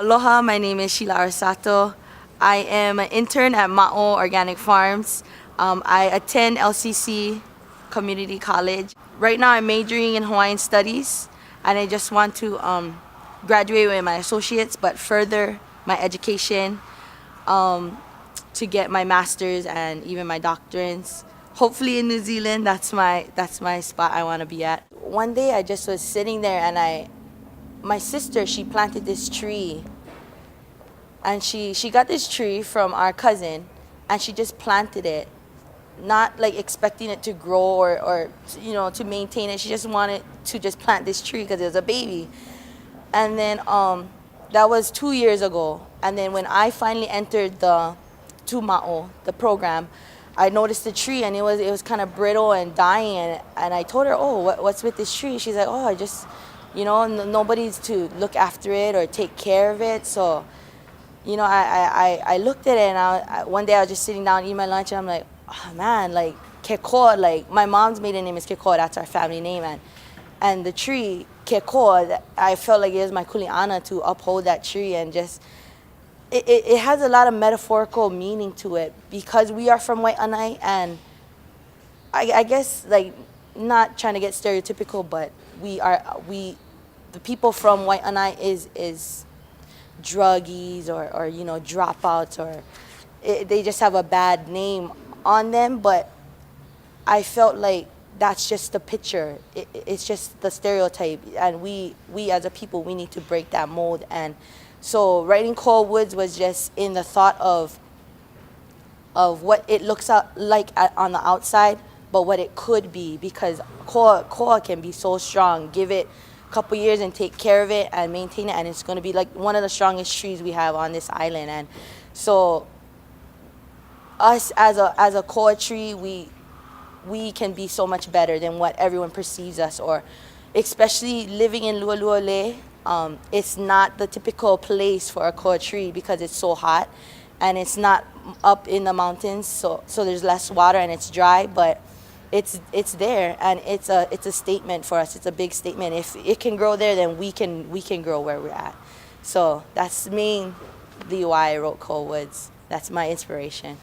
Aloha, my name is Sheila Arasato. I am an intern at Ma'o Organic Farms. I attend LCC Community College. Right now I'm majoring in Hawaiian Studies and I just want to graduate with my associates but further my education to get my master's and even my doctorates. Hopefully in New Zealand, that's my spot I want to be at. One day I just was sitting there and my sister, she planted this tree and she got this tree from our cousin and she just planted it, not like expecting it to grow or you know, to maintain it. She just wanted to just plant this tree because it was a baby. And then that was 2 years ago. And then when I finally entered the Ma'o, the program, I noticed the tree and it was kind of brittle and dying, and I told her, oh, what's with this tree? She's like, oh, I just, you know, nobody's to look after it or take care of it. So, you know, I looked at it and one day I was just sitting down eating my lunch and I'm like, oh man, like Kekoa, like my mom's maiden name is Kekoa, that's our family name, and the tree, Kekoa, I felt like it was my kuleana to uphold that tree and just, it has a lot of metaphorical meaning to it because we are from Wai'anae, and I guess, like, not trying to get stereotypical, but the people from Wai'anae is druggies or you know, dropouts, or they just have a bad name on them, but I felt like that's just the picture. It's just the stereotype, and we as a people, we need to break that mold. And so writing Koa Woods was just in the thought of what it looks like on the outside, but what it could be, because koa can be so strong. Give it a couple years and take care of it and maintain it, and it's going to be like one of the strongest trees we have on this island. And so us as a koa tree, we can be so much better than what everyone perceives us, or especially living in Lualuale. It's not the typical place for a koa tree because it's so hot and it's not up in the mountains, so there's less water and it's dry, but it's there, and it's a statement for us. It's a big statement. If it can grow there, then we can grow where we're at. So that's mainly why I wrote Koa Woods. That's my inspiration.